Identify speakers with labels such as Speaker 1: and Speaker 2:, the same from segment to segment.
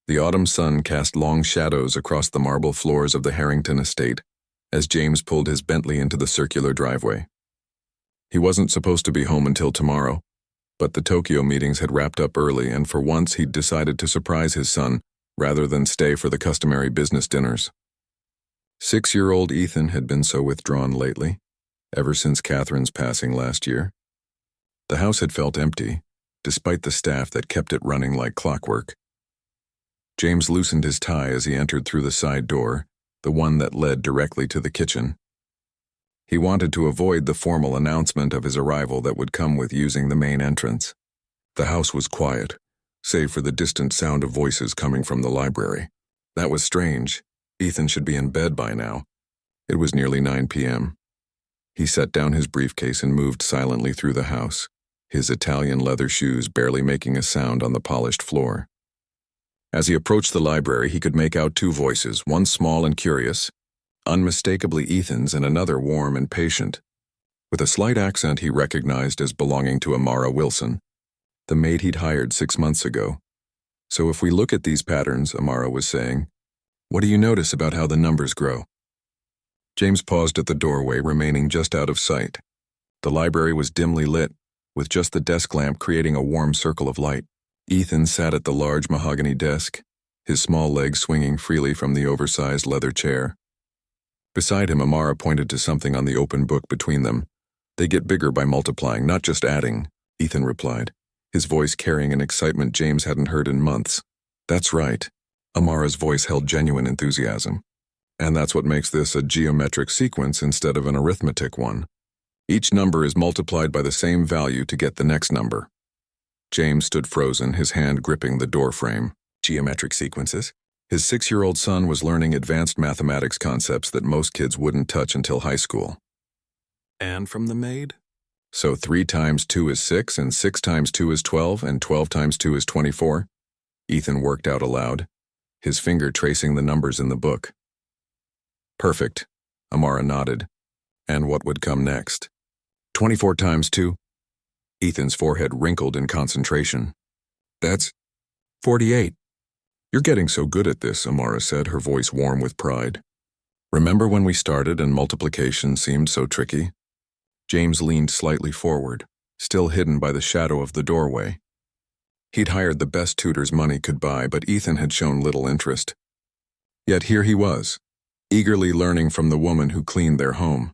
Speaker 1: The autumn sun cast long shadows across the marble floors of the Harrington estate as James pulled his Bentley into the circular driveway. He wasn't supposed to be home until tomorrow, but the Tokyo meetings had wrapped up early, and for once he'd decided to surprise his son rather than stay for the customary business dinners. 6-year-old Ethan had been so withdrawn lately, ever since Catherine's passing last year. The house had felt empty, despite the staff that kept it running like clockwork. James loosened his tie as he entered through the side door, the one that led directly to the kitchen. He wanted to avoid the formal announcement of his arrival that would come with using the main entrance. The house was quiet, save for the distant sound of voices coming from the library. That was strange. Ethan should be in bed by now. It was nearly 9 p.m. He set down his briefcase and moved silently through the house, his Italian leather shoes barely making a sound on the polished floor. As he approached the library, he could make out two voices, one small and curious, unmistakably Ethan's, and another warm and patient, with a slight accent he recognized as belonging to Amara Wilson, the maid he'd hired 6 months ago. "So if we look at these patterns," Amara was saying, "what do you notice about how the numbers grow?" James paused at the doorway, remaining just out of sight. The library was dimly lit, with just the desk lamp creating a warm circle of light. Ethan sat at the large mahogany desk, his small legs swinging freely from the oversized leather chair. Beside him, Amara pointed to something on the open book between them. "They get bigger by multiplying, not just adding," Ethan replied, his voice carrying an excitement James hadn't heard in months. "That's right." Amara's voice held genuine enthusiasm. "And that's what makes this a geometric sequence instead of an arithmetic one. Each number is multiplied by the same value to get the next number." James stood frozen, his hand gripping the door frame. Geometric sequences? His 6-year-old son was learning advanced mathematics concepts that most kids wouldn't touch until high school. "And from the Maid? So 3 times 2 is 6, and 6 times 2 is 12, and 12 times 2 is 24? Ethan worked out aloud, his finger tracing the numbers in the book. "Perfect," Amara nodded. "And what would come next?" 24 times 2? Ethan's forehead wrinkled in concentration. "That's 48. "You're getting so good at this," Amara said, her voice warm with pride. "Remember when we started and multiplication seemed so tricky?" James leaned slightly forward, still hidden by the shadow of the doorway. He'd hired the best tutors money could buy, but Ethan had shown little interest. Yet here he was, eagerly learning from the woman who cleaned their home.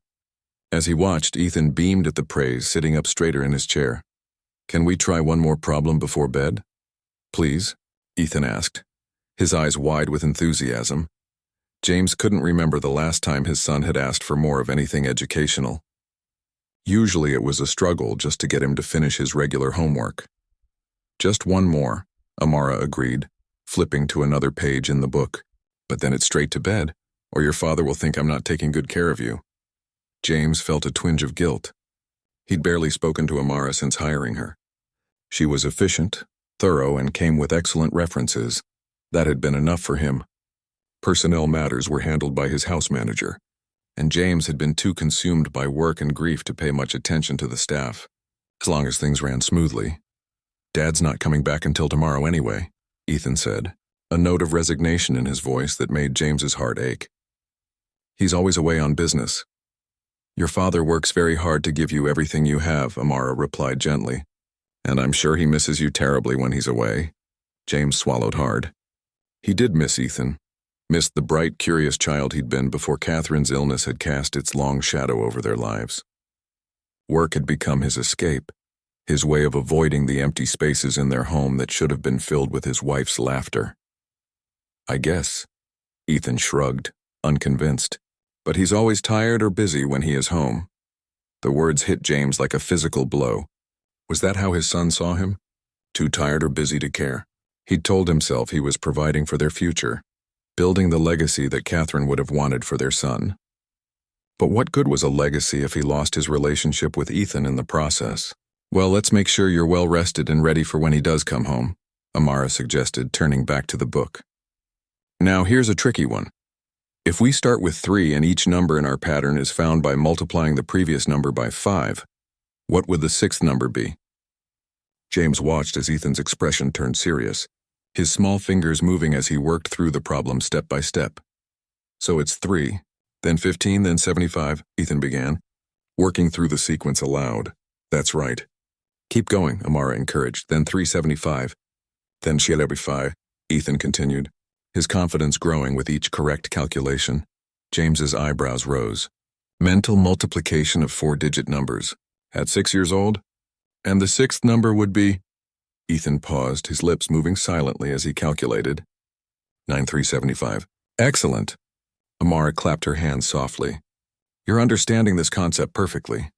Speaker 1: As he watched, Ethan beamed at the praise, sitting up straighter in his chair. "Can we try one more problem before bed?" "Please?" Ethan asked, his eyes wide with enthusiasm. James couldn't remember the last time his son had asked for more of anything educational. Usually it was a struggle just to get him to finish his regular homework. "Just one more," Amara agreed, flipping to another page in the book. "But then it's straight to bed, or your father will think I'm not taking good care of you." James felt a twinge of guilt. He'd barely spoken to Amara since hiring her. She was efficient, thorough, and came with excellent references. That had been enough for him. Personnel matters were handled by his house manager, and James had been too consumed by work and grief to pay much attention to the staff, as long as things ran smoothly. "Dad's not coming back until tomorrow anyway," Ethan said, a note of resignation in his voice that made James's heart ache. "He's always away on business." "Your father works very hard to give you everything you have," Amara replied gently. "And I'm sure he misses you terribly when he's away." James swallowed hard. He did miss Ethan, missed the bright, curious child he'd been before Catherine's illness had cast its long shadow over their lives. Work had become his escape, his way of avoiding the empty spaces in their home that should have been filled with his wife's laughter. "I guess," Ethan shrugged, unconvinced. "But he's always tired or busy when he is home." The words hit James like a physical blow. Was that how his son saw him? Too tired or busy to care? He'd told himself he was providing for their future, building the legacy that Catherine would have wanted for their son. But what good was a legacy if he lost his relationship with Ethan in the process? "Well, let's make sure you're well rested and ready for when he does come home," Amara suggested, turning back to the book. "Now here's a tricky one. If we start with 3 and each number in our pattern is found by multiplying the previous number by 5, what would the 6th number be?" James watched as Ethan's expression turned serious. his small fingers moving as he worked through the problem step by step. So it's 3, then 15, then 75, Ethan began, working through the sequence aloud. That's right. Keep going, Amara encouraged, then 375. Then 75, Ethan continued, his confidence growing with each correct calculation. James's eyebrows rose. Mental multiplication of 4-digit numbers. At 6 years old? And the 6th number would be… Ethan paused, his lips moving silently as he calculated. 9375. Excellent. Amara clapped her hands softly. You're understanding this concept perfectly.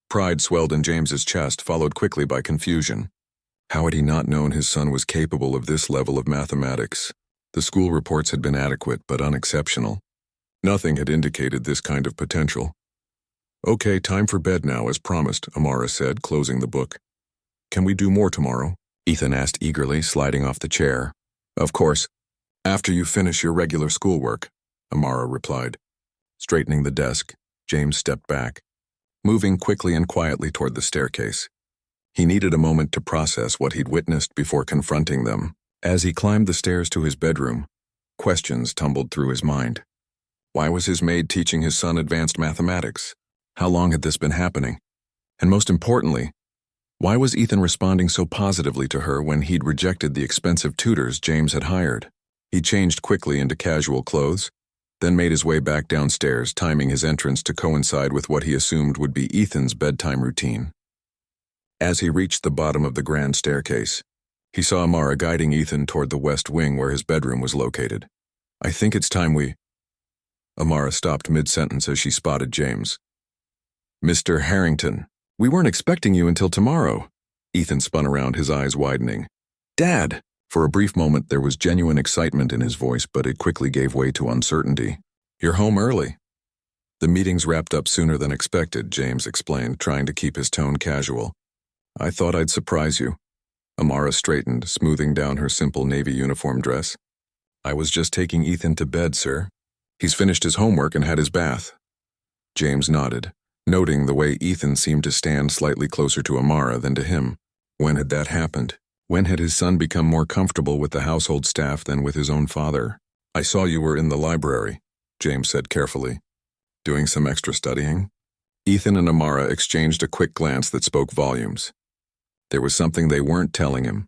Speaker 1: Pride swelled in James's chest, followed quickly by confusion. How had he not known his son was capable of this level of mathematics? The school reports had been adequate but unexceptional. Nothing had indicated this kind of potential. Okay, time for bed now, as promised, Amara said, closing the book. Can we do more tomorrow? Ethan asked eagerly, sliding off the chair. Of course. After you finish your regular schoolwork, Amara replied. Straightening the desk, James stepped back, moving quickly and quietly toward the staircase. He needed a moment to process what he'd witnessed before confronting them. As he climbed the stairs to his bedroom, questions tumbled through his mind. Why was his maid teaching his son advanced mathematics? How long had this been happening? And most importantly, why was Ethan responding so positively to her when he'd rejected the expensive tutors James had hired? He changed quickly into casual clothes, then made his way back downstairs, timing his entrance to coincide with what he assumed would be Ethan's bedtime routine. As he reached the bottom of the grand staircase, he saw Amara guiding Ethan toward the west wing where his bedroom was located. I think it's time we… Amara stopped mid-sentence as she spotted James. Mr. Harrington, we weren't expecting you until tomorrow. Ethan spun around, his eyes widening. Dad! For a brief moment there was genuine excitement in his voice, but it quickly gave way to uncertainty. You're home early. The meetings wrapped up sooner than expected, James explained, trying to keep his tone casual. I thought I'd surprise you. Amara straightened, smoothing down her simple navy uniform dress. I was just taking Ethan to bed, sir. He's finished his homework and had his bath. James nodded, noting the way Ethan seemed to stand slightly closer to Amara than to him. When had that happened? When had his son become more comfortable with the household staff than with his own father? I saw you were in the library, James said carefully. Doing some extra studying? Ethan and Amara exchanged a quick glance that spoke volumes. There was something they weren't telling him.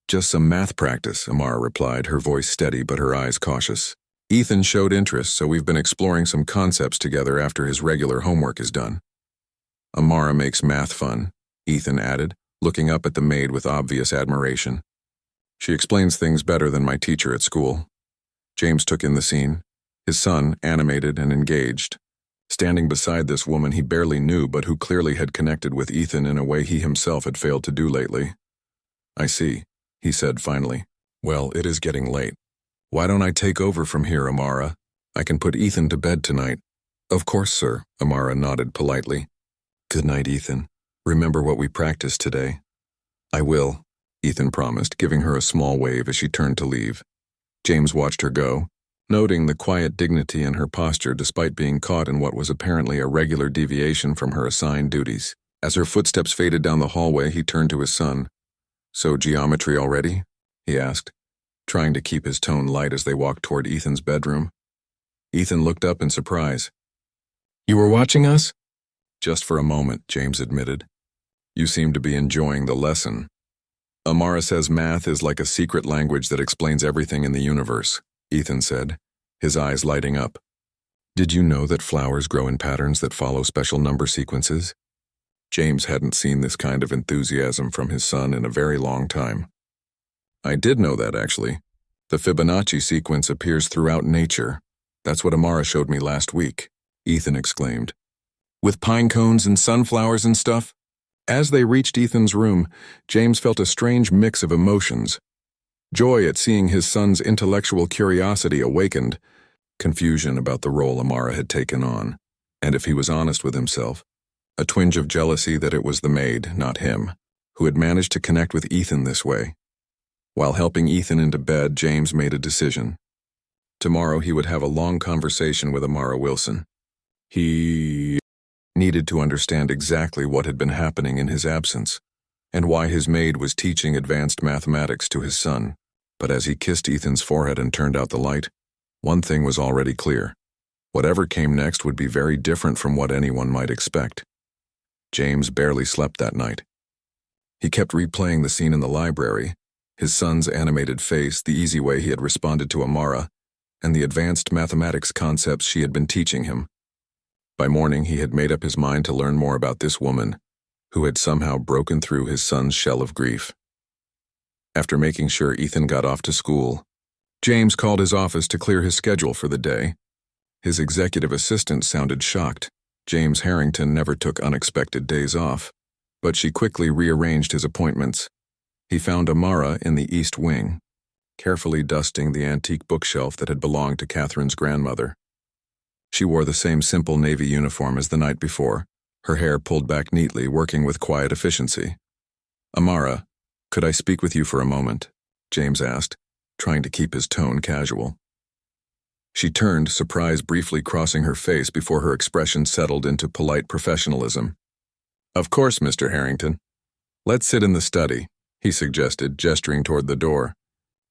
Speaker 1: Just some math practice, Amara replied, her voice steady but her eyes cautious. Ethan showed interest, so we've been exploring some concepts together after his regular homework is done. Amara makes math fun, Ethan added, looking up at the maid with obvious admiration. She explains things better than my teacher at school. James took in the scene, his son animated and engaged, standing beside this woman he barely knew but who clearly had connected with Ethan in a way he himself had failed to do lately. I see, he said finally. Well, it is getting late. Why don't I take over from here, Amara? I can put Ethan to bed tonight. Of course, sir, Amara nodded politely. Good night, Ethan. Remember what we practiced today. I will, Ethan promised, giving her a small wave as she turned to leave. James watched her go, noting the quiet dignity in her posture despite being caught in what was apparently a regular deviation from her assigned duties. As her footsteps faded down the hallway, he turned to his son. So geometry already? He asked, trying to keep his tone light as they walked toward Ethan's bedroom. Ethan looked up in surprise. You were watching us? Just for a moment, James admitted. You seem to be enjoying the lesson. Amara says math is like a secret language that explains everything in the universe, Ethan said, his eyes lighting up. Did you know that flowers grow in patterns that follow special number sequences? James hadn't seen this kind of enthusiasm from his son in a very long time. I did know that, actually. The Fibonacci sequence appears throughout nature. That's what Amara showed me last week, Ethan exclaimed. With pine cones and sunflowers and stuff? As they reached Ethan's room, James felt a strange mix of emotions. Joy at seeing his son's intellectual curiosity awakened, confusion about the role Amara had taken on, and if he was honest with himself, a twinge of jealousy that it was the maid, not him, who had managed to connect with Ethan this way. While helping Ethan into bed, James made a decision. Tomorrow he would have a long conversation with Amara Wilson. He needed to understand exactly what had been happening in his absence, and why his maid was teaching advanced mathematics to his son. But as he kissed Ethan's forehead and turned out the light, one thing was already clear. Whatever came next would be very different from what anyone might expect. James barely slept that night. He kept replaying the scene in the library, his son's animated face, the easy way he had responded to Amara, and the advanced mathematics concepts she had been teaching him. By morning, he had made up his mind to learn more about this woman, who had somehow broken through his son's shell of grief. After making sure Ethan got off to school, James called his office to clear his schedule for the day. His executive assistant sounded shocked. James Harrington never took unexpected days off, but she quickly rearranged his appointments. He found Amara in the East Wing, carefully dusting the antique bookshelf that had belonged to Catherine's grandmother. She wore the same simple navy uniform as the night before, her hair pulled back neatly, working with quiet efficiency. "Amara, could I speak with you for a moment?" James asked, trying to keep his tone casual. She turned, surprise briefly crossing her face before her expression settled into polite professionalism. "Of course, Mr. Harrington. Let's sit in the study," he suggested, gesturing toward the door.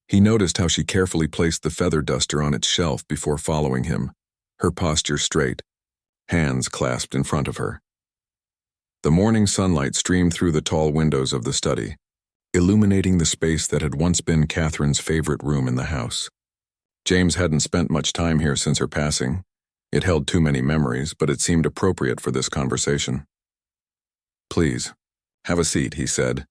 Speaker 1: He noticed how she carefully placed the feather duster on its shelf before following him, her posture straight, hands clasped in front of her. The morning sunlight streamed through the tall windows of the study, illuminating the space that had once been Catherine's favorite room in the house. James hadn't spent much time here since her passing. It held too many memories, but it seemed appropriate for this conversation. "Please, have a seat," he said,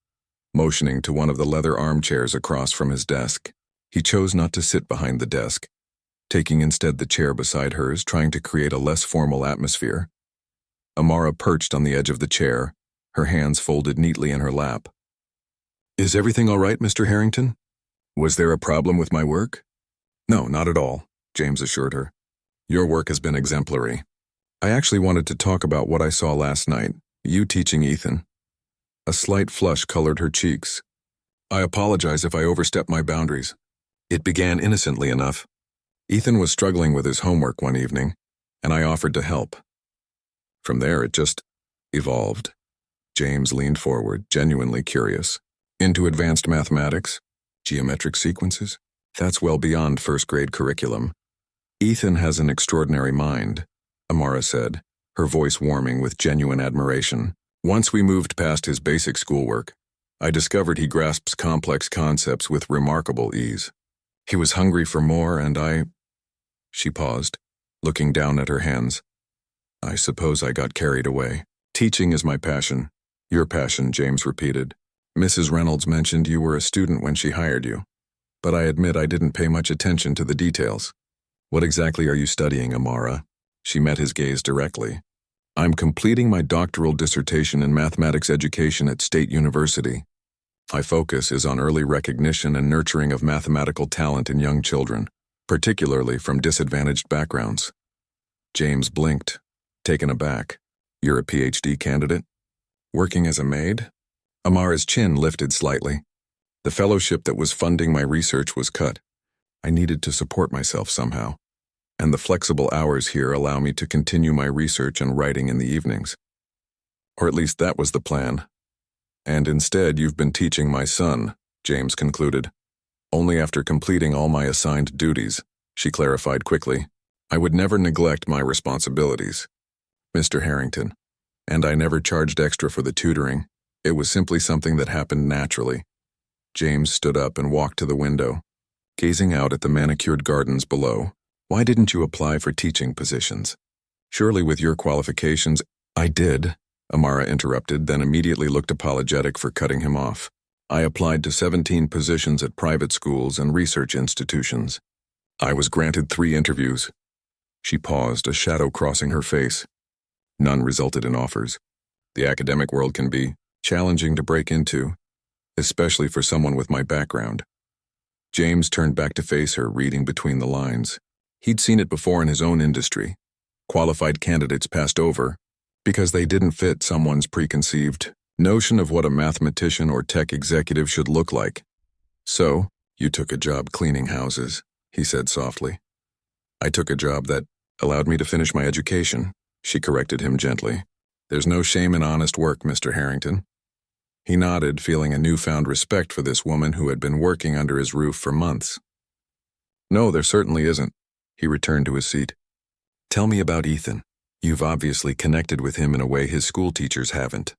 Speaker 1: motioning to one of the leather armchairs across from his desk. He chose not to sit behind the desk, taking instead the chair beside hers, trying to create a less formal atmosphere. Amara perched on the edge of the chair, her hands folded neatly in her lap. "Is everything all right, Mr. Harrington? Was there a problem with my work?" "No, not at all," James assured her. "Your work has been exemplary. I actually wanted to talk about what I saw last night, you teaching Ethan." A slight flush colored her cheeks. "I apologize if I overstepped my boundaries. It began innocently enough. Ethan was struggling with his homework one evening, and I offered to help. From there, it just evolved." James leaned forward, genuinely curious. "Into advanced mathematics? Geometric sequences? That's well beyond first-grade curriculum." "Ethan has an extraordinary mind," Amara said, her voice warming with genuine admiration. "Once we moved past his basic schoolwork, I discovered he grasps complex concepts with remarkable ease. He was hungry for more, and She paused, looking down at her hands. "I suppose I got carried away. Teaching is my passion." "Your passion," James repeated. "Mrs. Reynolds mentioned you were a student when she hired you, but I admit I didn't pay much attention to the details. What exactly are you studying, Amara?" She met his gaze directly. "I'm completing my doctoral dissertation in mathematics education at State University. My focus is on early recognition and nurturing of mathematical talent in young children, particularly from disadvantaged backgrounds." James blinked, taken aback. "You're a PhD candidate? Working as a maid?" Amara's chin lifted slightly. "The fellowship that was funding my research was cut. I needed to support myself somehow, and the flexible hours here allow me to continue my research and writing in the evenings. Or at least that was the plan. And instead you've been teaching my son," James concluded. "Only after completing all my assigned duties," she clarified quickly. "I would never neglect my responsibilities, Mr. Harrington, and I never charged extra for the tutoring. It was simply something that happened naturally." James stood up and walked to the window, gazing out at the manicured gardens below. "Why didn't you apply for teaching positions? Surely with your qualifications—" "I did," Amara interrupted, then immediately looked apologetic for cutting him off. "I applied to 17 positions at private schools and research institutions. I was granted 3 interviews." She paused, a shadow crossing her face. "None resulted in offers. The academic world can be challenging to break into, especially for someone with my background." James turned back to face her, reading between the lines. He'd seen it before in his own industry. Qualified candidates passed over because they didn't fit someone's preconceived notion of what a mathematician or tech executive should look like. "So, you took a job cleaning houses," he said softly. "I took a job that allowed me to finish my education," she corrected him gently. "There's no shame in honest work, Mr. Harrington." He nodded, feeling a newfound respect for this woman who had been working under his roof for months. No, there certainly isn't. He returned to his seat. Tell me about Ethan. You've obviously connected with him in a way his school teachers haven't.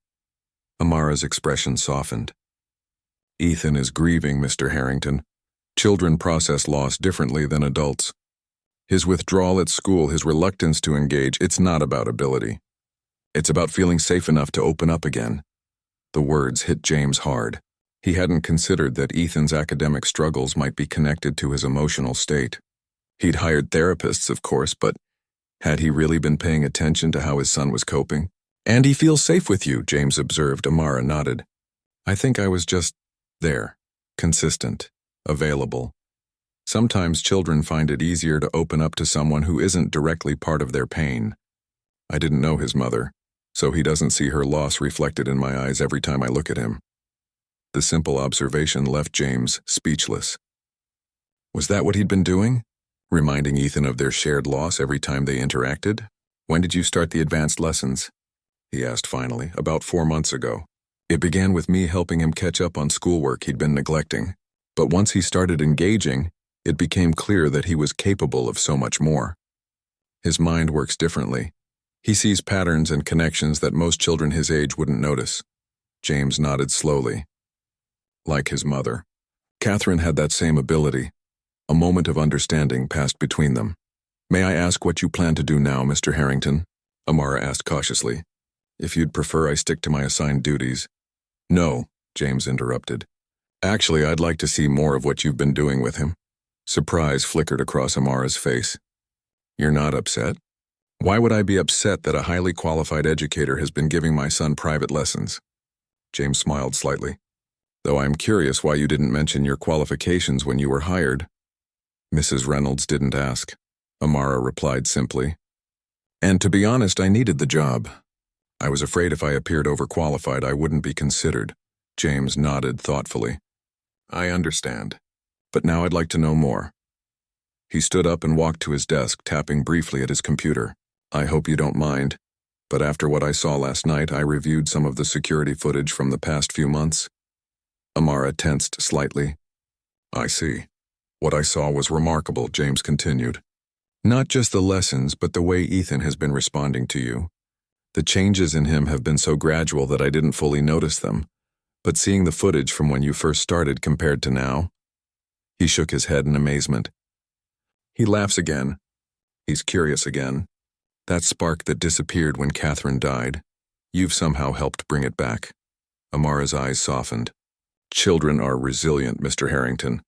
Speaker 1: Amara's expression softened. Ethan is grieving, Mr. Harrington. Children process loss differently than adults. His withdrawal at school, his reluctance to engage, it's not about ability. It's about feeling safe enough to open up again. The words hit James hard. He hadn't considered that Ethan's academic struggles might be connected to his emotional state. He'd hired therapists, of course, but had he really been paying attention to how his son was coping? And he feels safe with you, James observed. Amara nodded. I think I was just there, consistent, available. Sometimes children find it easier to open up to someone who isn't directly part of their pain. I didn't know his mother, so he doesn't see her loss reflected in my eyes every time I look at him. The simple observation left James speechless. Was that what he'd been doing? Reminding Ethan of their shared loss every time they interacted? When did you start the advanced lessons? He asked finally, about 4 months ago. It began with me helping him catch up on schoolwork he'd been neglecting. But once he started engaging, it became clear that he was capable of so much more. His mind works differently. He sees patterns and connections that most children his age wouldn't notice. James nodded slowly. Like his mother. Catherine had that same ability. A moment of understanding passed between them. May I ask what you plan to do now, Mr. Harrington? Amara asked cautiously. If you'd prefer I stick to my assigned duties. No, James interrupted. Actually, I'd like to see more of what you've been doing with him. Surprise flickered across Amara's face. You're not upset? Why would I be upset that a highly qualified educator has been giving my son private lessons? James smiled slightly. Though I'm curious why you didn't mention your qualifications when you were hired. Mrs. Reynolds didn't ask. Amara replied simply. And to be honest, I needed the job. I was afraid if I appeared overqualified, I wouldn't be considered. James nodded thoughtfully. I understand. But now I'd like to know more. He stood up and walked to his desk, tapping briefly at his computer. I hope you don't mind, but after what I saw last night, I reviewed some of the security footage from the past few months. Amara tensed slightly. I see. What I saw was remarkable, James continued. Not just the lessons, but the way Ethan has been responding to you. The changes in him have been so gradual that I didn't fully notice them. But seeing the footage from when you first started compared to now? He shook his head in amazement. He laughs again. He's curious again. That spark that disappeared when Catherine died. You've somehow helped bring it back. Amara's eyes softened. Children are resilient, Mr. Harrington.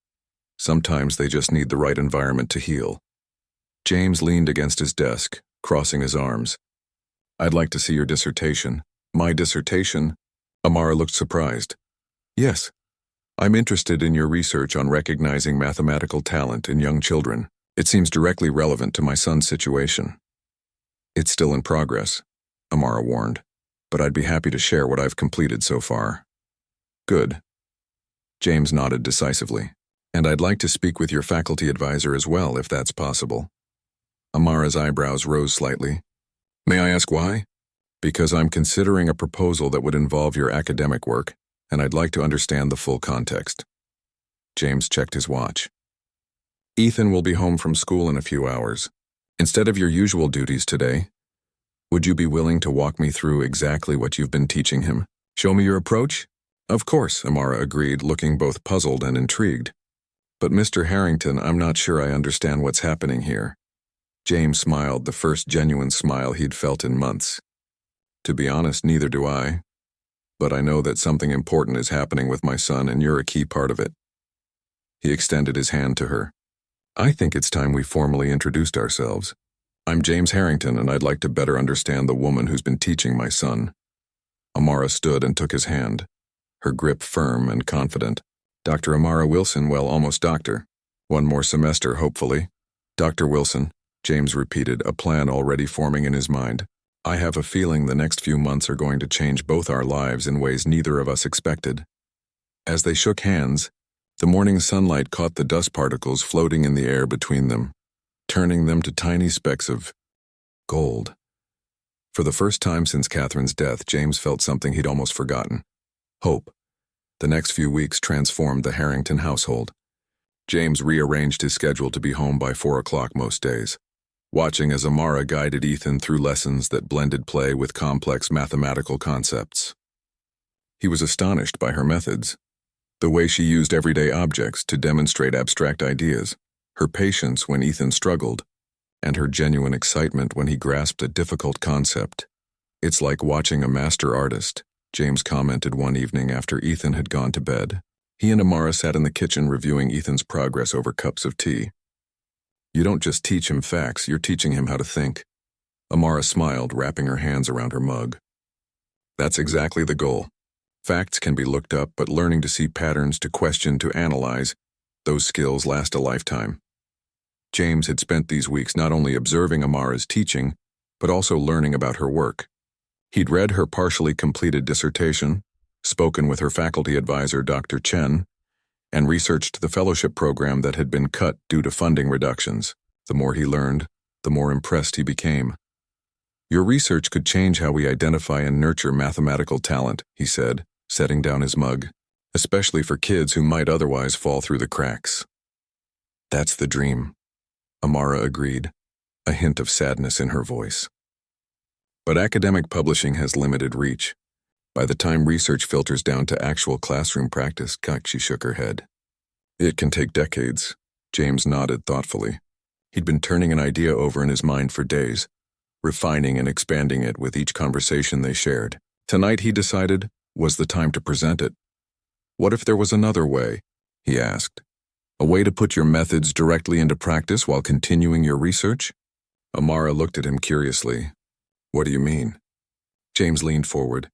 Speaker 1: Sometimes they just need the right environment to heal. James leaned against his desk, crossing his arms. I'd like to see your dissertation. My dissertation? Amara looked surprised. Yes. I'm interested in your research on recognizing mathematical talent in young children. It seems directly relevant to my son's situation. It's still in progress, Amara warned, but I'd be happy to share what I've completed so far. Good. James nodded decisively. And I'd like to speak with your faculty advisor as well, if that's possible. Amara's eyebrows rose slightly. May I ask why? Because I'm considering a proposal that would involve your academic work, and I'd like to understand the full context. James checked his watch. Ethan will be home from school in a few hours. Instead of your usual duties today, would you be willing to walk me through exactly what you've been teaching him? Show me your approach? Of course, Amara agreed, looking both puzzled and intrigued. But Mr. Harrington, I'm not sure I understand what's happening here. James smiled, the first genuine smile he'd felt in months. To be honest, neither do I. But I know that something important is happening with my son, and you're a key part of it. He extended his hand to her. I think it's time we formally introduced ourselves. I'm James Harrington, and I'd like to better understand the woman who's been teaching my son. Amara stood and took his hand, her grip firm and confident. Dr. Amara Wilson, well, almost doctor. One more semester, hopefully. Dr. Wilson, James repeated, a plan already forming in his mind. I have a feeling the next few months are going to change both our lives in ways neither of us expected. As they shook hands, the morning sunlight caught the dust particles floating in the air between them, turning them to tiny specks of gold. For the first time since Catherine's death, James felt something he'd almost forgotten. hope. The next few weeks transformed the Harrington household. James rearranged his schedule to be home by 4 o'clock most days, watching as Amara guided Ethan through lessons that blended play with complex mathematical concepts. He was astonished by her methods, the way she used everyday objects to demonstrate abstract ideas, her patience when Ethan struggled, and her genuine excitement when he grasped a difficult concept. "It's like watching a master artist," James commented one evening after Ethan had gone to bed. He and Amara sat in the kitchen reviewing Ethan's progress over cups of tea. "You don't just teach him facts, you're teaching him how to think." Amara smiled, wrapping her hands around her mug. "That's exactly the goal. Facts can be looked up, but learning to see patterns, to question, to analyze, those skills last a lifetime." James had spent these weeks not only observing Amara's teaching, but also learning about her work. He'd read her partially completed dissertation, spoken with her faculty advisor, Dr. Chen, and researched the fellowship program that had been cut due to funding reductions. The more he learned, the more impressed he became. "Your research could change how we identify and nurture mathematical talent," he said, setting down his mug, "especially for kids who might otherwise fall through the cracks." "That's the dream," Amara agreed, a hint of sadness in her voice. "But academic publishing has limited reach. By the time research filters down to actual classroom practice," she shook her head. "It can take decades." James nodded thoughtfully. He'd been turning an idea over in his mind for days, refining and expanding it with each conversation they shared. Tonight, he decided, was the time to present it. "What if there was another way?" he asked. "A way to put your methods directly into practice while continuing your research?" Amara looked at him curiously. "What do you mean?" James leaned forward.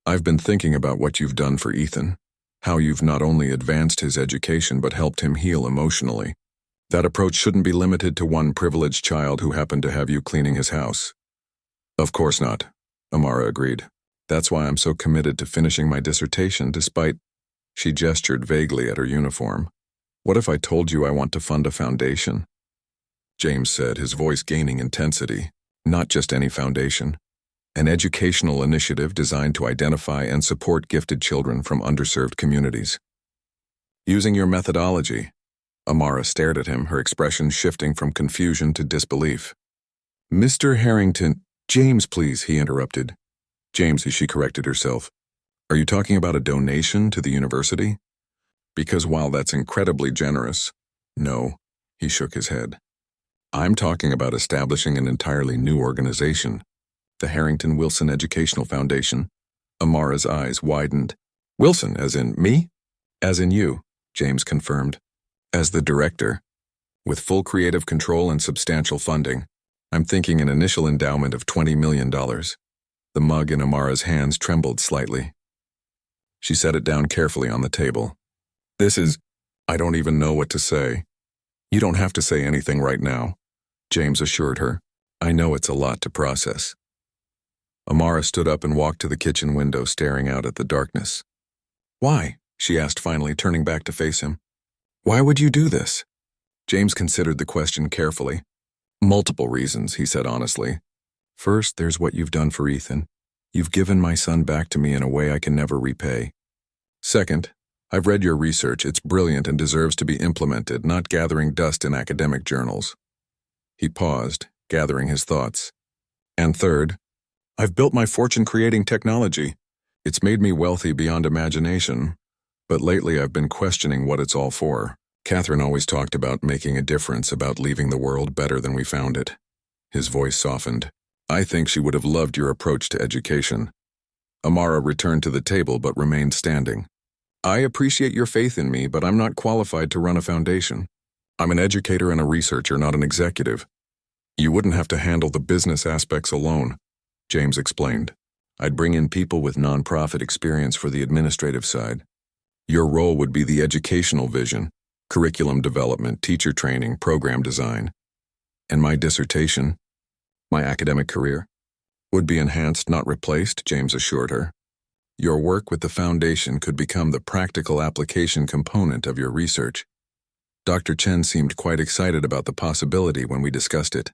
Speaker 1: "I've been thinking about what you've done for Ethan, how you've not only advanced his education but helped him heal emotionally. That approach shouldn't be limited to one privileged child who happened to have you cleaning his house." "Of course not," Amara agreed. "That's why I'm so committed to finishing my dissertation despite—" She gestured vaguely at her uniform. "What if I told you I want to fund a foundation?" James said, his voice gaining intensity. "Not just any foundation. An educational initiative designed to identify and support gifted children from underserved communities." "Using your methodology." Amara stared at him, her expression shifting from confusion to disbelief. "Mr. Harrington—" "James, please," he interrupted. "James," she corrected herself. "Are you talking about a donation to the university? Because while that's incredibly generous—" "No," he shook his head. "I'm talking about establishing an entirely new organization. The Harrington Wilson Educational Foundation." Amara's eyes widened. "Wilson, as in me?" "As in you," James confirmed. "As the director. With full creative control and substantial funding. I'm thinking an initial endowment of $20 million. The mug in Amara's hands trembled slightly. She set it down carefully on the table. "This is— I don't even know what to say." "You don't have to say anything right now," James assured her. "I know it's a lot to process." Amara stood up and walked to the kitchen window, staring out at the darkness. "Why?" she asked finally, turning back to face him. "Why would you do this?" James considered the question carefully. "Multiple reasons," he said honestly. "First, there's what you've done for Ethan. You've given my son back to me in a way I can never repay. Second, I've read your research. It's brilliant and deserves to be implemented, not gathering dust in academic journals." He paused, gathering his thoughts. "And third, I've built my fortune creating technology. It's made me wealthy beyond imagination, but lately I've been questioning what it's all for. Catherine always talked about making a difference, about leaving the world better than we found it." His voice softened. "I think she would have loved your approach to education." Amara returned to the table but remained standing. "I appreciate your faith in me, but I'm not qualified to run a foundation. I'm an educator and a researcher, not an executive. You wouldn't have to handle the business aspects alone," James explained. "I'd bring in people with nonprofit experience for the administrative side. Your role would be the educational vision, curriculum development, teacher training, program design. And my dissertation, my academic career, would be enhanced, not replaced," James assured her. "Your work with the foundation could become the practical application component of your research." Dr. Chen seemed quite excited about the possibility when we discussed it.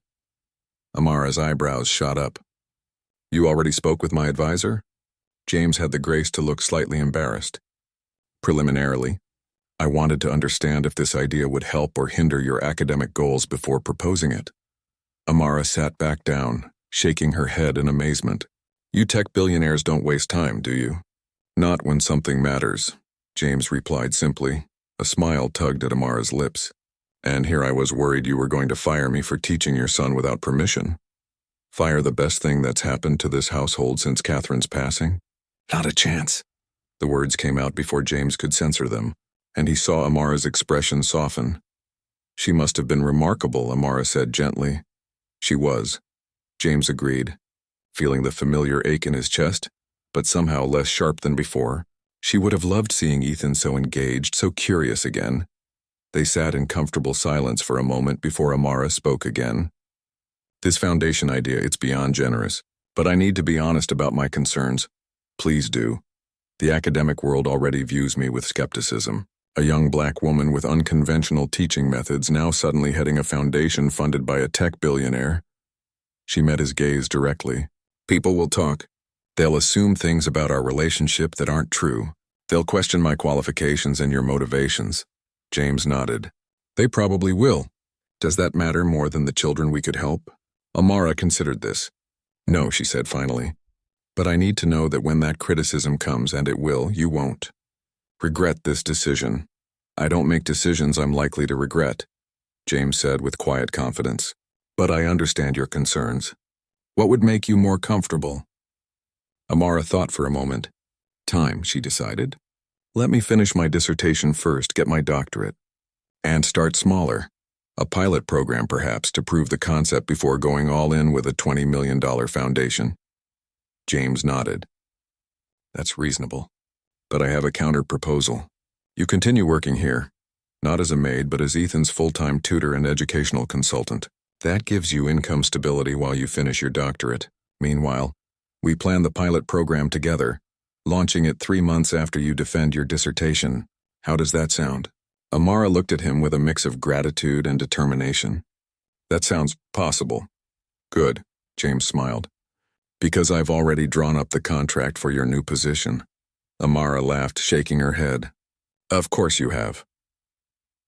Speaker 1: Amara's eyebrows shot up. "You already spoke with my advisor?" James had the grace to look slightly embarrassed. Preliminarily, I wanted to understand if this idea would help or hinder your academic goals before proposing it. Amara sat back down, shaking her head in amazement. You tech billionaires don't waste time, do you? Not when something matters, James replied simply. A smile tugged at Amara's lips. And here I was worried you were going to fire me for teaching your son without permission. Fire the best thing that's happened to this household since Catherine's passing? Not a chance. The words came out before James could censor them, and he saw Amara's expression soften. She must have been remarkable, Amara said gently. She was, James agreed, feeling the familiar ache in his chest, but somehow less sharp than before. She would have loved seeing Ethan so engaged, so curious again. They sat in comfortable silence for a moment before Amara spoke again. This foundation idea, it's beyond generous, but I need to be honest about my concerns. Please do. The academic world already views me with skepticism. A young black woman with unconventional teaching methods now suddenly heading a foundation funded by a tech billionaire. She met his gaze directly. People will talk. They'll assume things about our relationship that aren't true. They'll question my qualifications and your motivations. James nodded. They probably will. Does that matter more than the children we could help? Amara considered this. No, she said finally. But I need to know that when that criticism comes, and it will, you won't regret this decision. I don't make decisions I'm likely to regret, James said with quiet confidence. But I understand your concerns. What would make you more comfortable? Amara thought for a moment. Time, she decided. Let me finish my dissertation first, get my doctorate. And start smaller. A pilot program, perhaps, to prove the concept before going all in with a $20 million foundation. James nodded. That's reasonable. But I have a counter-proposal. You continue working here, not as a maid, but as Ethan's full-time tutor and educational consultant. That gives you income stability while you finish your doctorate. Meanwhile, we plan the pilot program together, launching it 3 months after you defend your dissertation. How does that sound? Amara looked at him with a mix of gratitude and determination. That sounds possible. Good, James smiled. Because I've already drawn up the contract for your new position. Amara laughed, shaking her head. Of course you have.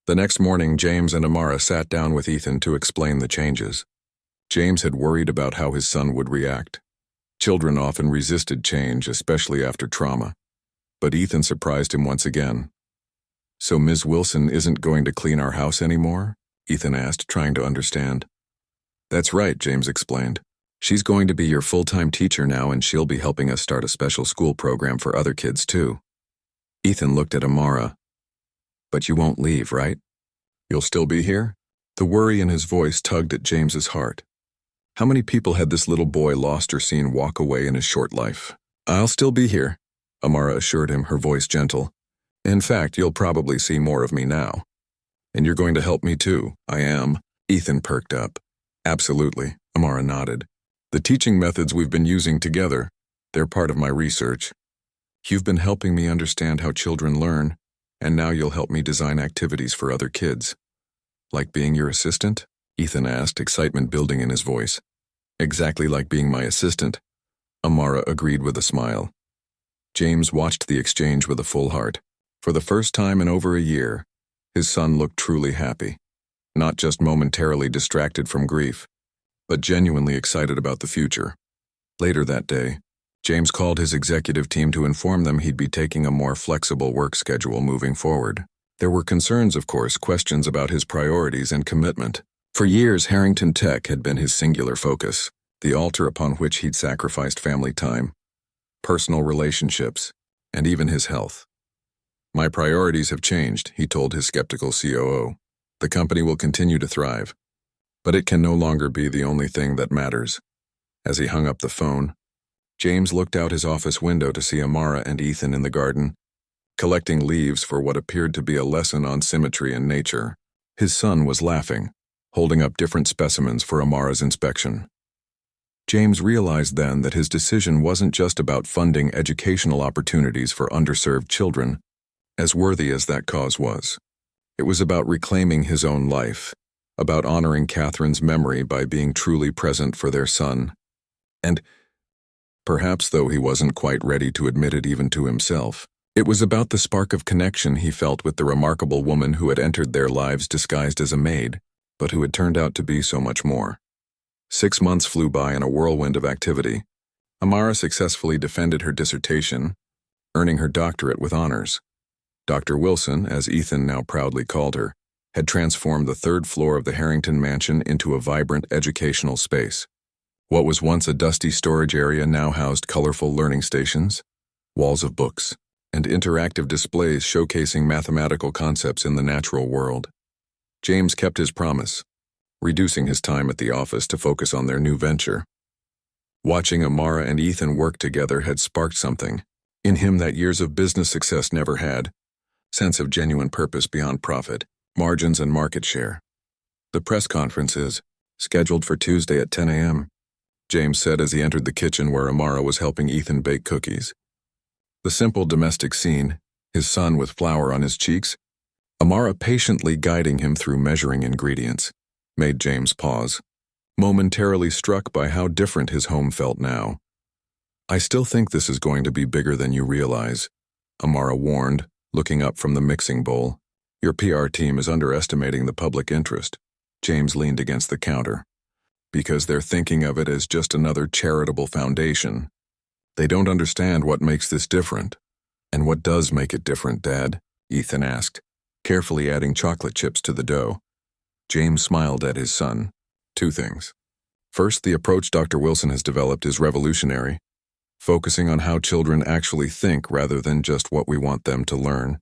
Speaker 1: The next morning, James and Amara sat down with Ethan to explain the changes. James had worried about how his son would react. Children often resisted change, especially after trauma. But Ethan surprised him once again. So Ms. Wilson isn't going to clean our house anymore? Ethan asked, trying to understand. That's right, James explained. She's going to be your full-time teacher now, and she'll be helping us start a special school program for other kids, too. Ethan looked at Amara. But you won't leave, right? You'll still be here? The worry in his voice tugged at James's heart. How many people had this little boy lost or seen walk away in his short life? I'll still be here, Amara assured him, her voice gentle. In fact, you'll probably see more of me now. And you're going to help me too. I am. Ethan perked up. Absolutely, Amara nodded. The teaching methods we've been using together, they're part of my research. You've been helping me understand how children learn, and now you'll help me design activities for other kids. Like being your assistant? Ethan asked, excitement building in his voice. Exactly like being my assistant, Amara agreed with a smile. James watched the exchange with a full heart. For the first time in over a year, his son looked truly happy. Not just momentarily distracted from grief, but genuinely excited about the future. Later that day, James called his executive team to inform them he'd be taking a more flexible work schedule moving forward. There were concerns, of course, questions about his priorities and commitment. For years, Harrington Tech had been his singular focus, the altar upon which he'd sacrificed family time, personal relationships, and even his health. My priorities have changed, he told his skeptical COO. The company will continue to thrive, but it can no longer be the only thing that matters. As he hung up the phone, James looked out his office window to see Amara and Ethan in the garden, collecting leaves for what appeared to be a lesson on symmetry in nature. His son was laughing, holding up different specimens for Amara's inspection. James realized then that his decision wasn't just about funding educational opportunities for underserved children, as worthy as that cause was. It was about reclaiming his own life, about honoring Catherine's memory by being truly present for their son. And perhaps though he wasn't quite ready to admit it even to himself. It was about the spark of connection he felt with the remarkable woman who had entered their lives disguised as a maid, but who had turned out to be so much more. 6 months flew by in a whirlwind of activity. Amara successfully defended her dissertation, earning her doctorate with honors. Dr. Wilson, as Ethan now proudly called her, had transformed the 3rd floor of the Harrington mansion into a vibrant educational space. What was once a dusty storage area now housed colorful learning stations, walls of books, and interactive displays showcasing mathematical concepts in the natural world. James kept his promise, reducing his time at the office to focus on their new venture. Watching Amara and Ethan work together had sparked something in him that years of business success never had: sense of genuine purpose beyond profit, margins, and market share. The press conference is scheduled for Tuesday at 10 a.m., James said as he entered the kitchen where Amara was helping Ethan bake cookies. The simple domestic scene, his son with flour on his cheeks, Amara patiently guiding him through measuring ingredients, made James pause, momentarily struck by how different his home felt now. "I still think this is going to be bigger than you realize," Amara warned, looking up from the mixing bowl. "Your PR team is underestimating the public interest." James leaned against the counter. "Because they're thinking of it as just another charitable foundation. They don't understand what makes this different." "And what does make it different, Dad?" Ethan asked, carefully adding chocolate chips to the dough. James smiled at his son. "2 things. First, the approach Dr. Wilson has developed is revolutionary, focusing on how children actually think rather than just what we want them to learn."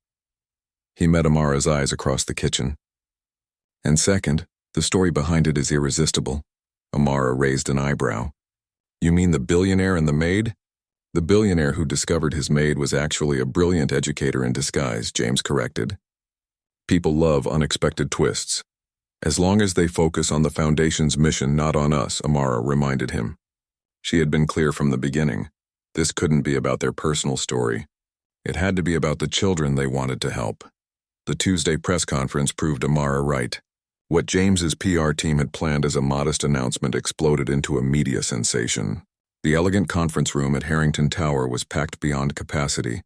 Speaker 1: He met Amara's eyes across the kitchen. "And second, the story behind it is irresistible." Amara raised an eyebrow. "You mean the billionaire and the maid?" "The billionaire who discovered his maid was actually a brilliant educator in disguise," James corrected. "People love unexpected twists. As long as they focus on the Foundation's mission, not on us," Amara reminded him. She had been clear from the beginning. This couldn't be about their personal story. It had to be about the children they wanted to help. The Tuesday press conference proved Amara right. What James's PR team had planned as a modest announcement exploded into a media sensation. The elegant conference room at Harrington Tower was packed beyond capacity,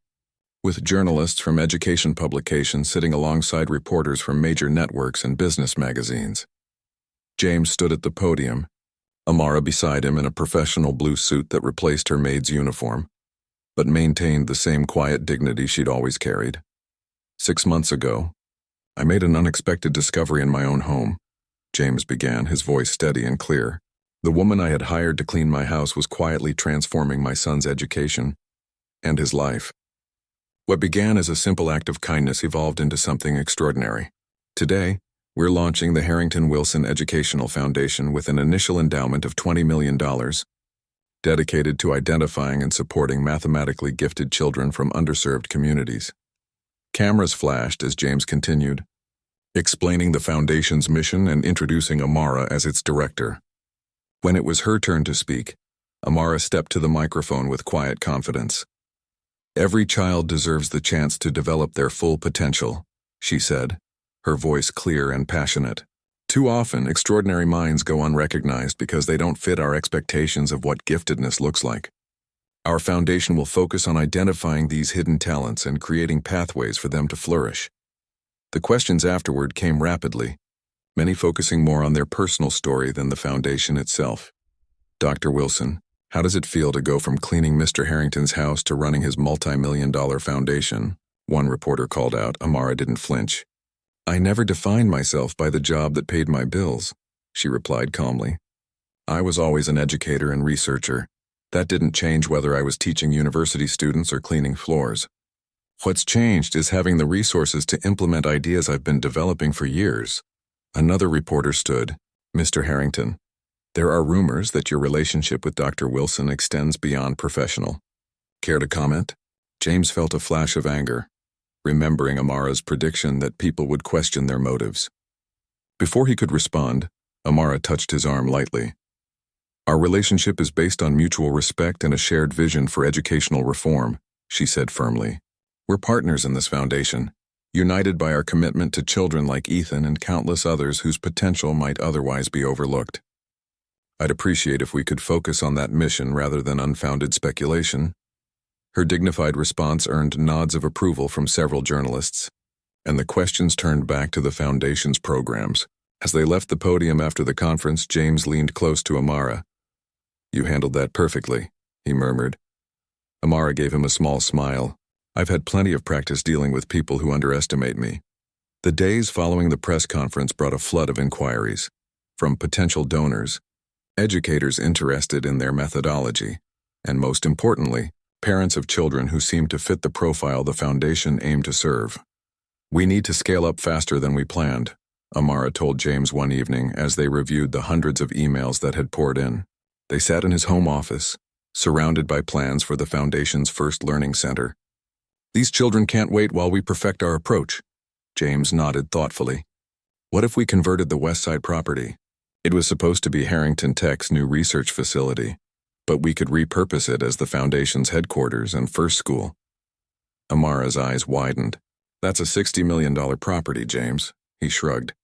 Speaker 1: with journalists from education publications sitting alongside reporters from major networks and business magazines. James stood at the podium, Amara beside him in a professional blue suit that replaced her maid's uniform, but maintained the same quiet dignity she'd always carried. 6 months ago, I made an unexpected discovery in my own home, James began, his voice steady and clear. The woman I had hired to clean my house was quietly transforming my son's education and his life. What began as a simple act of kindness evolved into something extraordinary. Today, we're launching the Harrington Wilson Educational Foundation with an initial endowment of $20 million, dedicated to identifying and supporting mathematically gifted children from underserved communities. Cameras flashed as James continued, explaining the foundation's mission and introducing Amara as its director. When it was her turn to speak, Amara stepped to the microphone with quiet confidence. "Every child deserves the chance to develop their full potential," she said, her voice clear and passionate. "Too often, extraordinary minds go unrecognized because they don't fit our expectations of what giftedness looks like. Our foundation will focus on identifying these hidden talents and creating pathways for them to flourish." The questions afterward came rapidly, many focusing more on their personal story than the foundation itself. "Dr. Wilson, how does it feel to go from cleaning Mr. Harrington's house to running his multi-million-dollar foundation?" one reporter called out. Amara didn't flinch. "I never defined myself by the job that paid my bills," she replied calmly. "I was always an educator and researcher. That didn't change whether I was teaching university students or cleaning floors. What's changed is having the resources to implement ideas I've been developing for years." Another reporter stood. "Mr. Harrington, there are rumors that your relationship with Dr. Wilson extends beyond professional. Care to comment?" James felt a flash of anger, remembering Amara's prediction that people would question their motives. Before he could respond, Amara touched his arm lightly. "Our relationship is based on mutual respect and a shared vision for educational reform," she said firmly. "We're partners in this foundation, united by our commitment to children like Ethan and countless others whose potential might otherwise be overlooked." I'd appreciate if we could focus on that mission rather than unfounded speculation. Her dignified response earned nods of approval from several journalists, and the questions turned back to the Foundation's programs. As they left the podium after the conference, James leaned close to Amara. "You handled that perfectly," he murmured. Amara gave him a small smile. "I've had plenty of practice dealing with people who underestimate me." The days following the press conference brought a flood of inquiries, from potential donors, educators interested in their methodology, and most importantly, parents of children who seemed to fit the profile the Foundation aimed to serve. "We need to scale up faster than we planned," Amara told James one evening as they reviewed the hundreds of emails that had poured in. They sat in his home office, surrounded by plans for the Foundation's first learning center. "These children can't wait while we perfect our approach." James nodded thoughtfully. "What if we converted the West Side property? It was supposed to be Harrington Tech's new research facility, but we could repurpose it as the Foundation's headquarters and first school." Amara's eyes widened. "That's a $60 million property, James," he shrugged.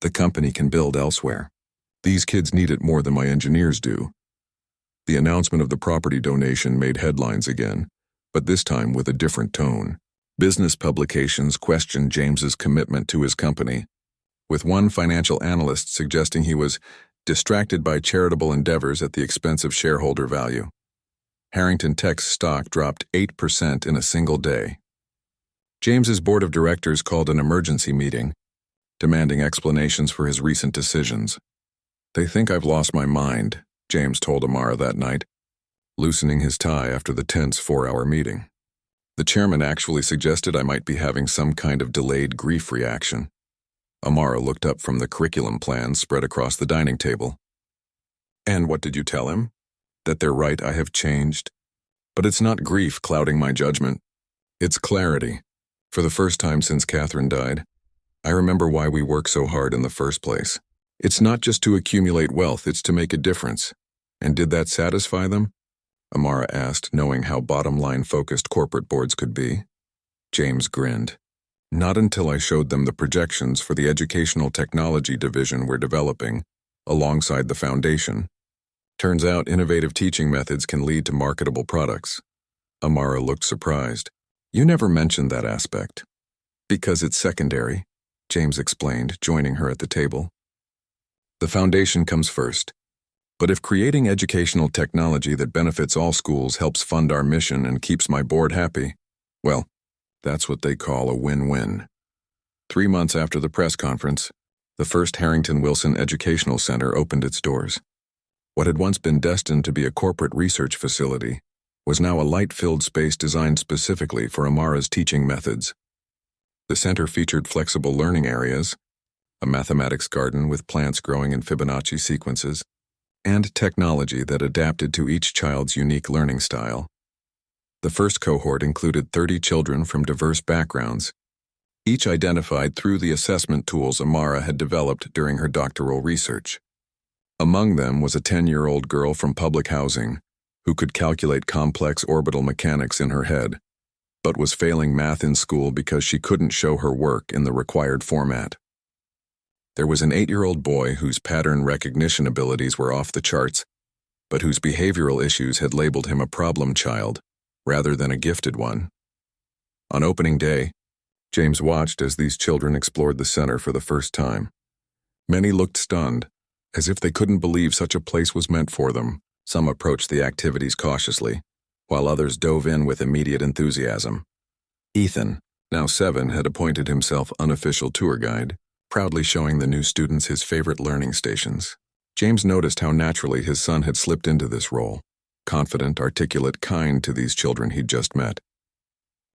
Speaker 1: "The company can build elsewhere. These kids need it more than my engineers do." The announcement of the property donation made headlines again, but this time with a different tone. Business publications questioned James's commitment to his company, with one financial analyst suggesting he was distracted by charitable endeavors at the expense of shareholder value. Harrington Tech's stock dropped 8% in a single day. James's board of directors called an emergency meeting, demanding explanations for his recent decisions. "They think I've lost my mind," James told Amara that night, loosening his tie after the tense 4-hour meeting. "The chairman actually suggested I might be having some kind of delayed grief reaction." Amara looked up from the curriculum plans spread across the dining table. "And what did you tell him?" "That they're right, I have changed. But it's not grief clouding my judgment. It's clarity. For the first time since Catherine died, I remember why we work so hard in the first place. It's not just to accumulate wealth, it's to make a difference. And did that satisfy them?" Amara asked, knowing how bottom-line focused corporate boards could be. James grinned. "Not until I showed them the projections for the educational technology division we're developing, alongside the Foundation. Turns out innovative teaching methods can lead to marketable products." Amara looked surprised. "You never mentioned that aspect." "Because it's secondary," James explained, joining her at the table. "The Foundation comes first. But if creating educational technology that benefits all schools helps fund our mission and keeps my board happy, well, that's what they call a win-win." 3 months after the press conference, the first Harrington Wilson Educational Center opened its doors. What had once been destined to be a corporate research facility was now a light-filled space designed specifically for Amara's teaching methods. The center featured flexible learning areas, a mathematics garden with plants growing in Fibonacci sequences, and technology that adapted to each child's unique learning style. The first cohort included 30 children from diverse backgrounds, each identified through the assessment tools Amara had developed during her doctoral research. Among them was a 10-year-old girl from public housing who could calculate complex orbital mechanics in her head, but was failing math in school because she couldn't show her work in the required format. There was an 8-year-old boy whose pattern recognition abilities were off the charts, but whose behavioral issues had labeled him a problem child rather than a gifted one. On opening day, James watched as these children explored the center for the first time. Many looked stunned, as if they couldn't believe such a place was meant for them. Some approached the activities cautiously, while others dove in with immediate enthusiasm. Ethan, now 7, had appointed himself unofficial tour guide, proudly showing the new students his favorite learning stations. James noticed how naturally his son had slipped into this role, confident, articulate, kind to these children he'd just met.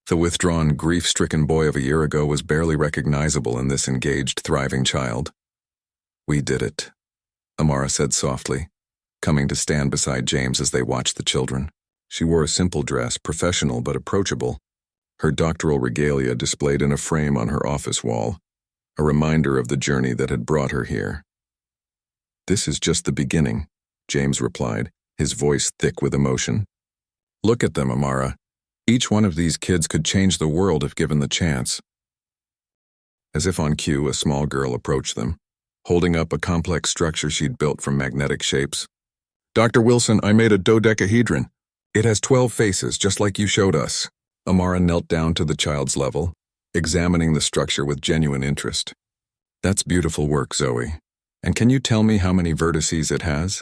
Speaker 1: The withdrawn, grief-stricken boy of a year ago was barely recognizable in this engaged, thriving child. "We did it," Amara said softly, coming to stand beside James as they watched the children. She wore a simple dress, professional but approachable, her doctoral regalia displayed in a frame on her office wall, a reminder of the journey that had brought her here. "This is just the beginning," James replied, his voice thick with emotion. "Look at them, Amara. Each one of these kids could change the world if given the chance." As if on cue, a small girl approached them, holding up a complex structure she'd built from magnetic shapes. "Dr. Wilson, I made a dodecahedron. It has 12 faces, just like you showed us." Amara knelt down to the child's level, examining the structure with genuine interest. "That's beautiful work, Zoe. And can you tell me how many vertices it has?"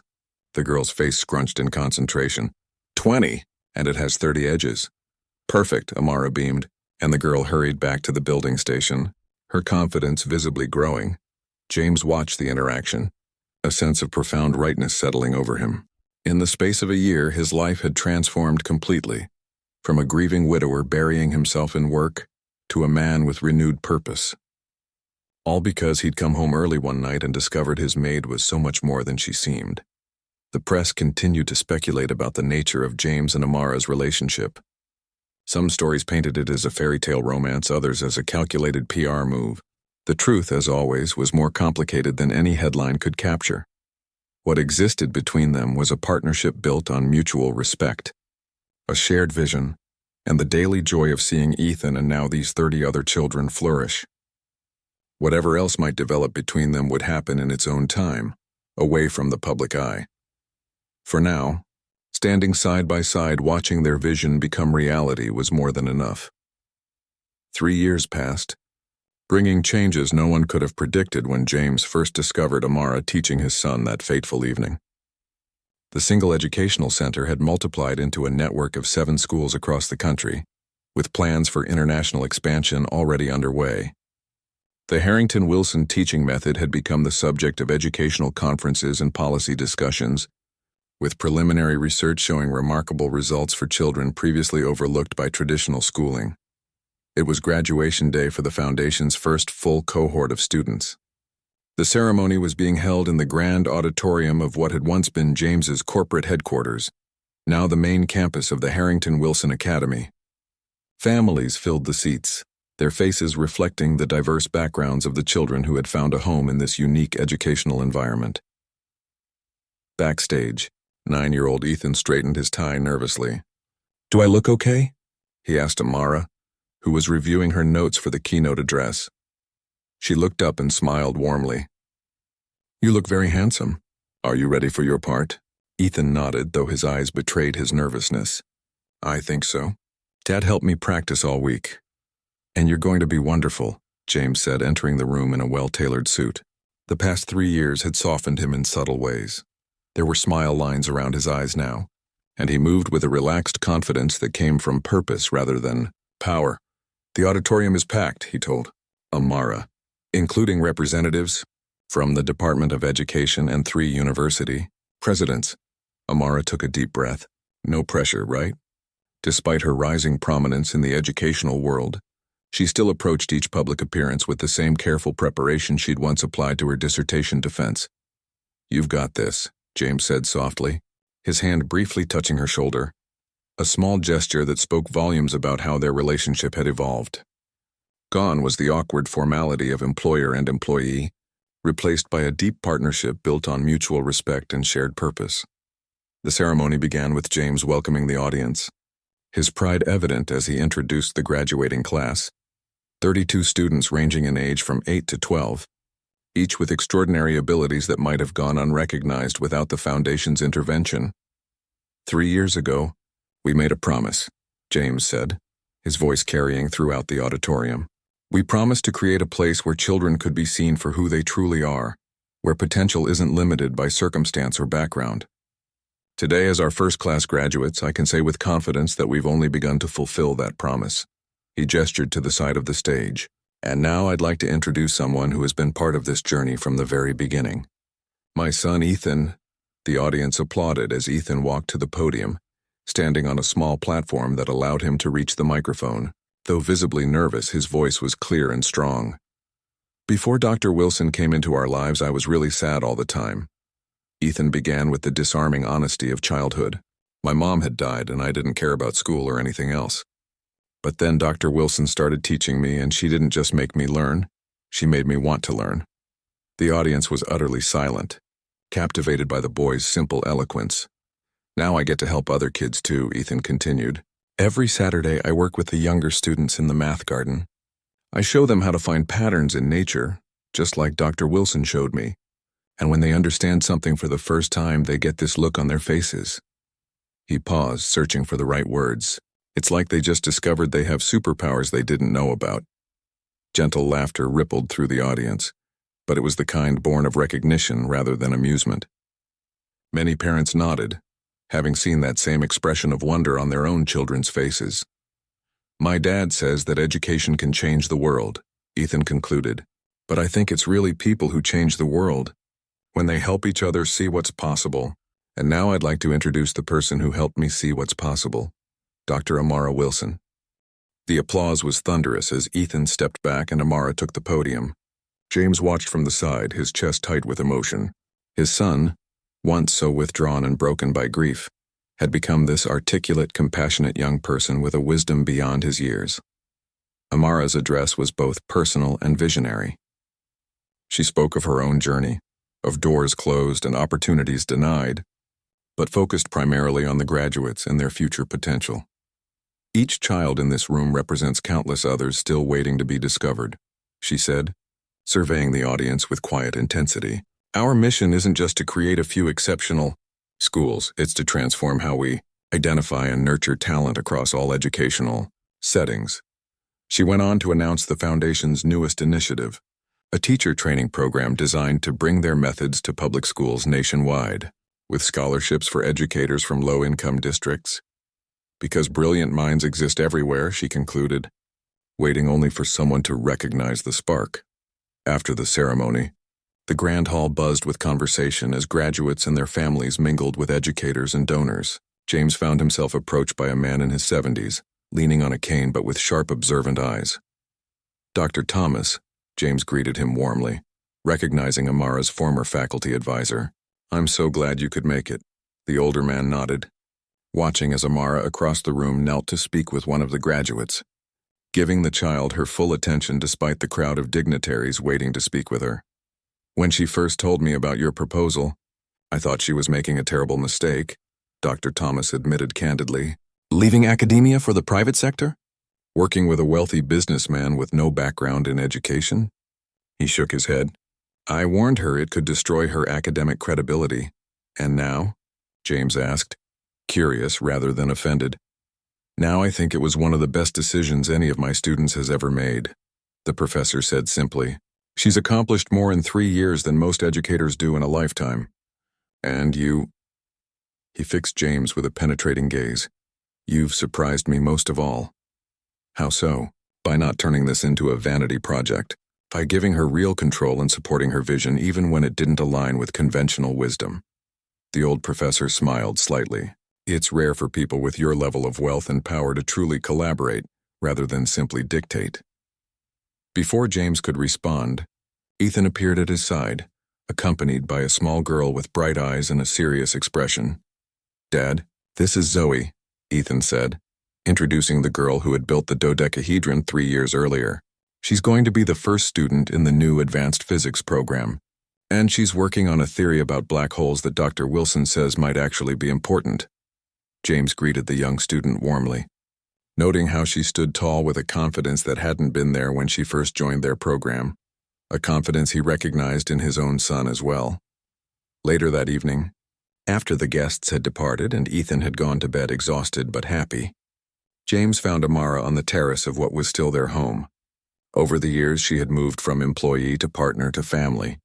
Speaker 1: The girl's face scrunched in concentration. 20, and it has 30 edges." "Perfect," Amara beamed, and the girl hurried back to the building station, her confidence visibly growing. James watched the interaction, a sense of profound rightness settling over him. In the space of a year, his life had transformed completely, from a grieving widower burying himself in work to a man with renewed purpose. All because he'd come home early one night and discovered his maid was so much more than she seemed. The press continued to speculate about the nature of James and Amara's relationship. Some stories painted it as a fairy tale romance, others as a calculated PR move. The truth, as always, was more complicated than any headline could capture. What existed between them was a partnership built on mutual respect, a shared vision, and the daily joy of seeing Ethan and now these 30 other children flourish. Whatever else might develop between them would happen in its own time, away from the public eye. For now, standing side by side watching their vision become reality was more than enough. 3 years passed, bringing changes no one could have predicted when James first discovered Amara teaching his son that fateful evening. The single educational center had multiplied into a network of 7 schools across the country, with plans for international expansion already underway. The Harrington-Wilson teaching method had become the subject of educational conferences and policy discussions, with preliminary research showing remarkable results for children previously overlooked by traditional schooling. It was graduation day for the Foundation's first full cohort of students. The ceremony was being held in the grand auditorium of what had once been James's corporate headquarters, now the main campus of the Harrington-Wilson Academy. Families filled the seats, their faces reflecting the diverse backgrounds of the children who had found a home in this unique educational environment. Backstage, 9-year-old Ethan straightened his tie nervously. "Do I look okay?" he asked Amara, who was reviewing her notes for the keynote address. She looked up and smiled warmly. "You look very handsome. Are you ready for your part?" Ethan nodded, though his eyes betrayed his nervousness. "I think so. Dad helped me practice all week." "And you're going to be wonderful," James said, entering the room in a well-tailored suit. The past 3 years had softened him in subtle ways. There were smile lines around his eyes now, and he moved with a relaxed confidence that came from purpose rather than power. "The auditorium is packed," he told Amara, "including representatives from the Department of Education and 3 university presidents." Amara took a deep breath. No pressure, right? Despite her rising prominence in the educational world, she still approached each public appearance with the same careful preparation she'd once applied to her dissertation defense. "You've got this," James said softly, his hand briefly touching her shoulder, a small gesture that spoke volumes about how their relationship had evolved. Gone was the awkward formality of employer and employee, replaced by a deep partnership built on mutual respect and shared purpose. The ceremony began with James welcoming the audience, his pride evident as he introduced the graduating class, 32 students ranging in age from 8 to 12, each with extraordinary abilities that might have gone unrecognized without the Foundation's intervention. 3 years ago, we made a promise, James said, his voice carrying throughout the auditorium. We promised to create a place where children could be seen for who they truly are, where potential isn't limited by circumstance or background. Today, as our first-class graduates, I can say with confidence that we've only begun to fulfill that promise. He gestured to the side of the stage. And now I'd like to introduce someone who has been part of this journey from the very beginning. My son, Ethan. The audience applauded as Ethan walked to the podium, standing on a small platform that allowed him to reach the microphone. Though visibly nervous, his voice was clear and strong. Before Dr. Wilson came into our lives, I was really sad all the time. Ethan began with the disarming honesty of childhood. My mom had died, and I didn't care about school or anything else. But then Dr. Wilson started teaching me, and she didn't just make me learn, she made me want to learn. The audience was utterly silent, captivated by the boy's simple eloquence. Now I get to help other kids too, Ethan continued. Every Saturday I work with the younger students in the math garden. I show them how to find patterns in nature, just like Dr. Wilson showed me. And when they understand something for the first time, they get this look on their faces. He paused, searching for the right words. It's like they just discovered they have superpowers they didn't know about. Gentle laughter rippled through the audience, but it was the kind born of recognition rather than amusement. Many parents nodded, having seen that same expression of wonder on their own children's faces. My dad says that education can change the world, Ethan concluded, but I think it's really people who change the world, when they help each other see what's possible. And now I'd like to introduce the person who helped me see what's possible, Dr. Amara Wilson. The applause was thunderous as Ethan stepped back and Amara took the podium. James watched from the side, his chest tight with emotion. His son, once so withdrawn and broken by grief, had become this articulate, compassionate young person with a wisdom beyond his years. Amara's address was both personal and visionary. She spoke of her own journey, of doors closed and opportunities denied, but focused primarily on the graduates and their future potential. Each child in this room represents countless others still waiting to be discovered, she said, surveying the audience with quiet intensity. Our mission isn't just to create a few exceptional schools, it's to transform how we identify and nurture talent across all educational settings. She went on to announce the Foundation's newest initiative, a teacher training program designed to bring their methods to public schools nationwide, with scholarships for educators from low-income districts. Because brilliant minds exist everywhere, she concluded, waiting only for someone to recognize the spark. After the ceremony, the grand hall buzzed with conversation as graduates and their families mingled with educators and donors. James found himself approached by a man in his 70s, leaning on a cane but with sharp, observant eyes. Dr. Thomas, James greeted him warmly, recognizing Amara's former faculty advisor. I'm so glad you could make it, the older man nodded, watching as Amara across the room knelt to speak with one of the graduates, giving the child her full attention despite the crowd of dignitaries waiting to speak with her. When she first told me about your proposal, I thought she was making a terrible mistake, Dr. Thomas admitted candidly. Leaving academia for the private sector? Working with a wealthy businessman with no background in education? He shook his head. I warned her it could destroy her academic credibility. And now? James asked, curious rather than offended. Now I think it was one of the best decisions any of my students has ever made, the professor said simply. She's accomplished more in 3 years than most educators do in a lifetime. And you... He fixed James with a penetrating gaze. You've surprised me most of all. How so? By not turning this into a vanity project. By giving her real control and supporting her vision even when it didn't align with conventional wisdom. The old professor smiled slightly. It's rare for people with your level of wealth and power to truly collaborate, rather than simply dictate. Before James could respond, Ethan appeared at his side, accompanied by a small girl with bright eyes and a serious expression. Dad, this is Zoe, Ethan said, introducing the girl who had built the dodecahedron 3 years earlier. She's going to be the first student in the new advanced physics program, and she's working on a theory about black holes that Dr. Wilson says might actually be important. James greeted the young student warmly, noting how she stood tall with a confidence that hadn't been there when she first joined their program, a confidence he recognized in his own son as well. Later that evening, after the guests had departed and Ethan had gone to bed exhausted but happy, James found Amara on the terrace of what was still their home. Over the years, she had moved from employee to partner to family,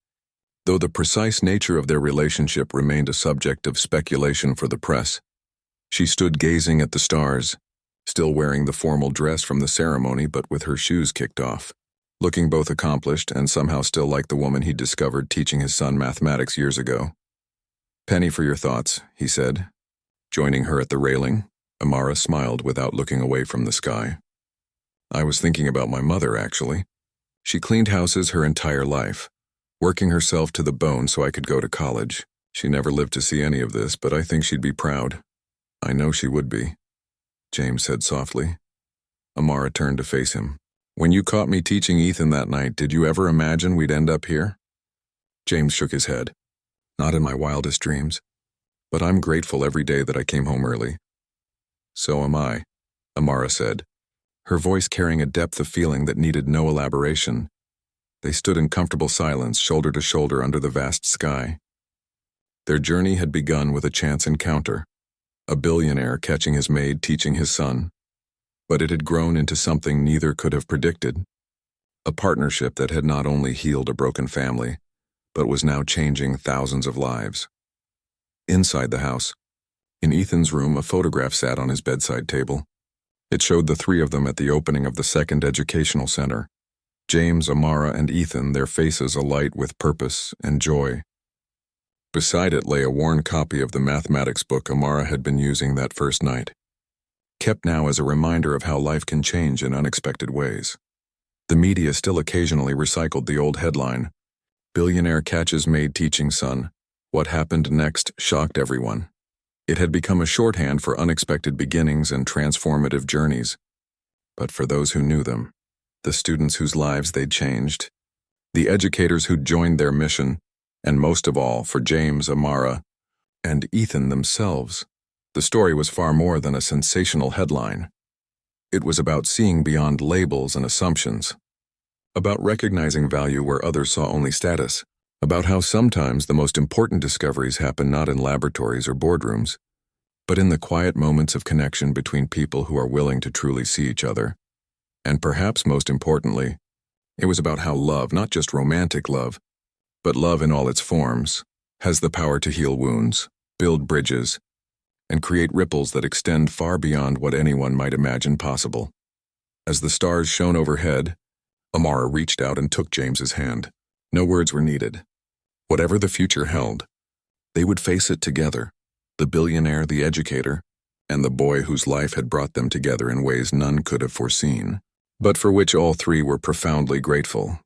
Speaker 1: though the precise nature of their relationship remained a subject of speculation for the press. She stood gazing at the stars, still wearing the formal dress from the ceremony but with her shoes kicked off, looking both accomplished and somehow still like the woman he'd discovered teaching his son mathematics years ago. Penny for your thoughts, he said. Joining her at the railing, Amara smiled without looking away from the sky. I was thinking about my mother, actually. She cleaned houses her entire life, working herself to the bone so I could go to college. She never lived to see any of this, but I think she'd be proud. I know she would be, James said softly. Amara turned to face him. When you caught me teaching Ethan that night, did you ever imagine we'd end up here? James shook his head. Not in my wildest dreams. But I'm grateful every day that I came home early. So am I, Amara said, her voice carrying a depth of feeling that needed no elaboration. They stood in comfortable silence, shoulder to shoulder under the vast sky. Their journey had begun with a chance encounter, a billionaire catching his maid teaching his son. But it had grown into something neither could have predicted, a partnership that had not only healed a broken family, but was now changing thousands of lives. Inside the house, in Ethan's room, a photograph sat on his bedside table. It showed the three of them at the opening of the second educational center. James, Amara, and Ethan, their faces alight with purpose and joy. Beside it lay a worn copy of the mathematics book Amara had been using that first night, kept now as a reminder of how life can change in unexpected ways. The media still occasionally recycled the old headline, "Billionaire catches maid teaching son. What happened next shocked everyone." It had become a shorthand for unexpected beginnings and transformative journeys. But for those who knew them, the students whose lives they'd changed, the educators who'd joined their mission, and most of all, for James, Amara, and Ethan themselves, the story was far more than a sensational headline. It was about seeing beyond labels and assumptions, about recognizing value where others saw only status, about how sometimes the most important discoveries happen not in laboratories or boardrooms, but in the quiet moments of connection between people who are willing to truly see each other. And perhaps most importantly, it was about how love, not just romantic love, but love in all its forms, has the power to heal wounds, build bridges, and create ripples that extend far beyond what anyone might imagine possible. As the stars shone overhead, Amara reached out and took James's hand. No words were needed. Whatever the future held, they would face it together, the billionaire, the educator, and the boy whose life had brought them together in ways none could have foreseen, but for which all three were profoundly grateful.